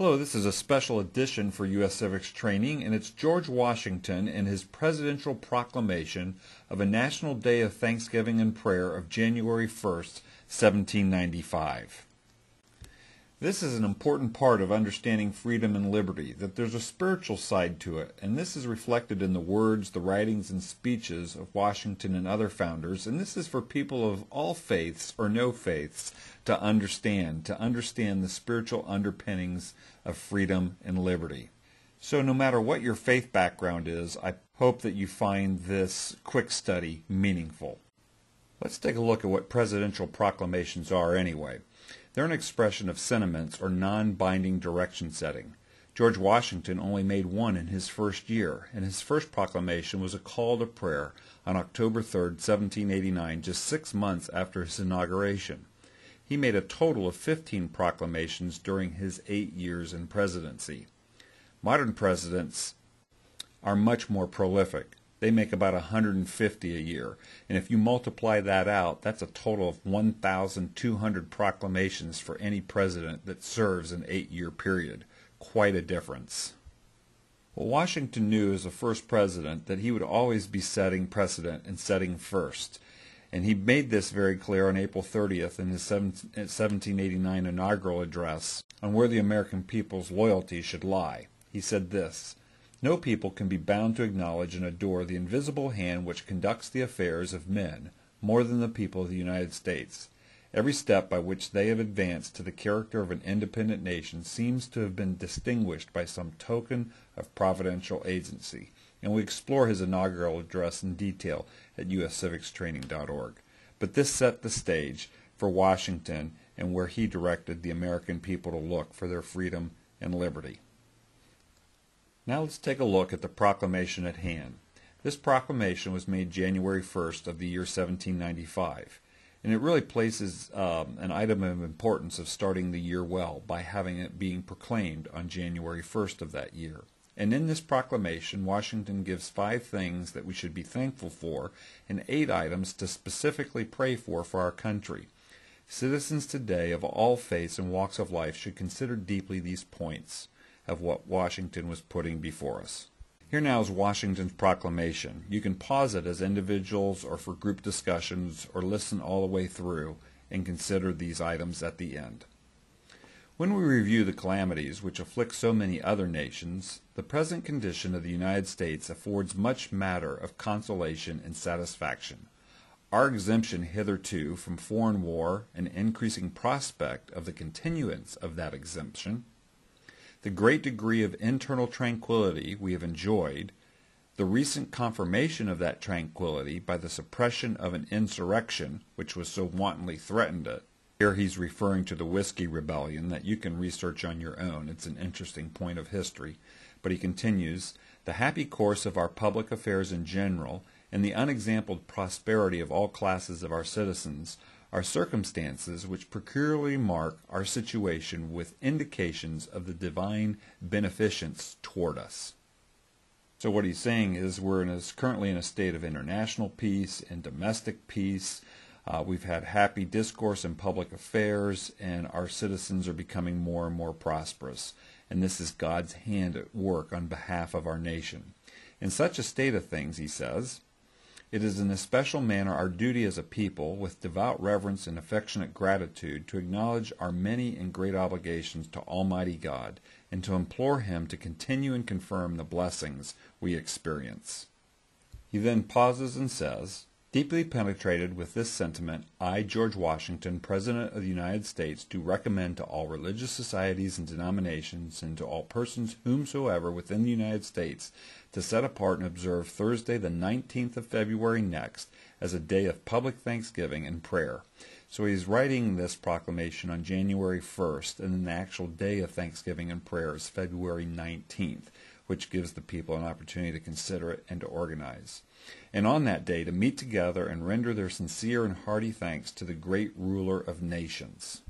Hello, this is a special edition for U.S. Civics Training, and it's George Washington and his Presidential Proclamation of a National Day of Thanksgiving and Prayer of January 1st, 1795. This is an important part of understanding freedom and liberty, that there's a spiritual side to it, and this is reflected in the words, the writings, and speeches of Washington and other founders, and this is for people of all faiths or no faiths to understand the spiritual underpinnings of freedom and liberty. So no matter what your faith background is, I hope that you find this quick study meaningful. Let's take a look at what presidential proclamations are anyway. They're an expression of sentiments or non-binding direction setting. George Washington only made one in his first year, and his first proclamation was a call to prayer on October 3rd, 1789, just 6 months after his inauguration. He made a total of 15 proclamations during his 8 years in presidency. Modern presidents are much more prolific. They make about 150 a year, and if you multiply that out, that's a total of 1,200 proclamations for any president that serves an 8-year period. Quite a difference. Well, Washington knew as a first president that he would always be setting precedent and setting first, and he made this very clear on April 30th in his 1789 inaugural address on where the American people's loyalty should lie. He said this: "No people can be bound to acknowledge and adore the invisible hand which conducts the affairs of men more than the people of the United States. Every step by which they have advanced to the character of an independent nation seems to have been distinguished by some token of providential agency." And we explore his inaugural address in detail at uscivicstraining.org. But this set the stage for Washington and where he directed the American people to look for their freedom and liberty. Now let's take a look at the proclamation at hand. This proclamation was made January 1st of the year 1795, and it really places an item of importance of starting the year well by having it being proclaimed on January 1st of that year. And in this proclamation, Washington gives 5 things that we should be thankful for and 8 items to specifically pray for our country. Citizens today of all faiths and walks of life should consider deeply these points of what Washington was putting before us. Here now is Washington's proclamation. You can pause it as individuals or for group discussions, or listen all the way through and consider these items at the end. When we review the calamities which afflict so many other nations, the present condition of the United States affords much matter of consolation and satisfaction. Our exemption hitherto from foreign war and increasing prospect of the continuance of that exemption, the great degree of internal tranquility we have enjoyed, the recent confirmation of that tranquility by the suppression of an insurrection which was so wantonly threatened it. Here he's referring to the Whiskey Rebellion that you can research on your own. It's an interesting point of history. But he continues, the happy course of our public affairs in general, and the unexampled prosperity of all classes of our citizens, are circumstances which peculiarly mark our situation with indications of the divine beneficence toward us. So what he's saying is we're currently in a state of international peace and domestic peace. We've had happy discourse in public affairs, and our citizens are becoming more and more prosperous. And this is God's hand at work on behalf of our nation. In such a state of things, he says, it is in a special manner our duty as a people, with devout reverence and affectionate gratitude, to acknowledge our many and great obligations to Almighty God, and to implore Him to continue and confirm the blessings we experience. He then pauses and says, deeply penetrated with this sentiment, I, George Washington, President of the United States, do recommend to all religious societies and denominations, and to all persons whomsoever within the United States, to set apart and observe Thursday the 19th of February next as a day of public thanksgiving and prayer. So he's writing this proclamation on January 1st, and then the actual day of thanksgiving and prayer is February 19th, which gives the people an opportunity to consider it and to organize. And on that day to meet together and render their sincere and hearty thanks to the great ruler of nations.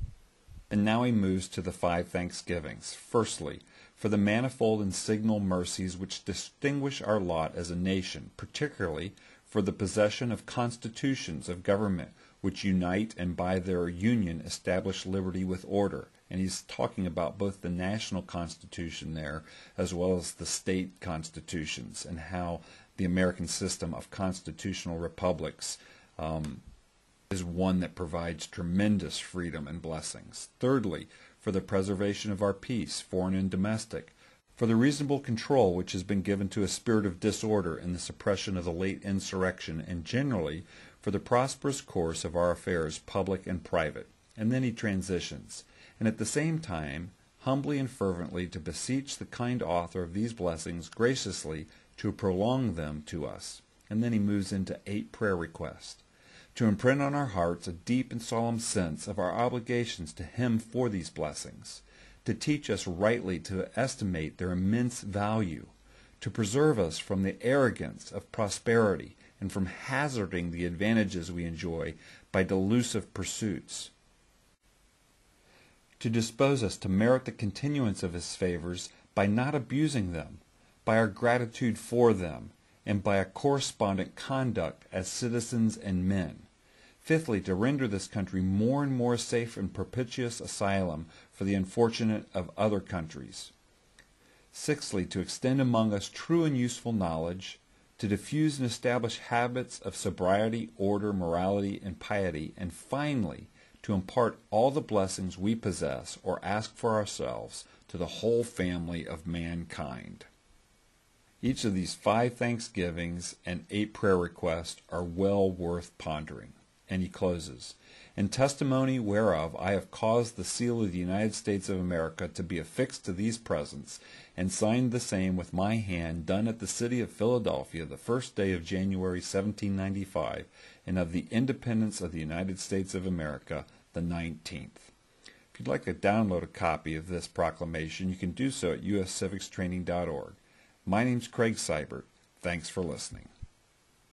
And now he moves to the 5 thanksgivings. Firstly, for the manifold and signal mercies which distinguish our lot as a nation, particularly for the possession of constitutions of government which unite and by their union establish liberty with order, And he's talking about both the national constitution there as well as the state constitutions, and how the American system of constitutional republics is one that provides tremendous freedom and blessings. Thirdly, for the preservation of our peace, foreign and domestic, for the reasonable control which has been given to a spirit of disorder and the suppression of the late insurrection, and generally for the prosperous course of our affairs, public and private. And then he transitions, and at the same time, humbly and fervently to beseech the kind author of these blessings graciously to prolong them to us. And then he moves into 8 prayer requests, to imprint on our hearts a deep and solemn sense of our obligations to him for these blessings, to teach us rightly to estimate their immense value, to preserve us from the arrogance of prosperity and from hazarding the advantages we enjoy by delusive pursuits, to dispose us to merit the continuance of his favors by not abusing them, by our gratitude for them, and by a correspondent conduct as citizens and men. Fifthly, to render this country more and more safe and propitious asylum for the unfortunate of other countries. Sixthly, to extend among us true and useful knowledge, to diffuse and establish habits of sobriety, order, morality, and piety, and finally, to impart all the blessings we possess or ask for ourselves to the whole family of mankind. Each of these 5 thanksgivings and 8 prayer requests are well worth pondering. And he closes, "In testimony whereof I have caused the seal of the United States of America to be affixed to these presents, and signed the same with my hand, done at the city of Philadelphia the 1st day of January 1795, and of the independence of the United States of America the 19th. If you'd like to download a copy of this proclamation, you can do so at uscivicstraining.org. My name's Craig Seibert. Thanks for listening.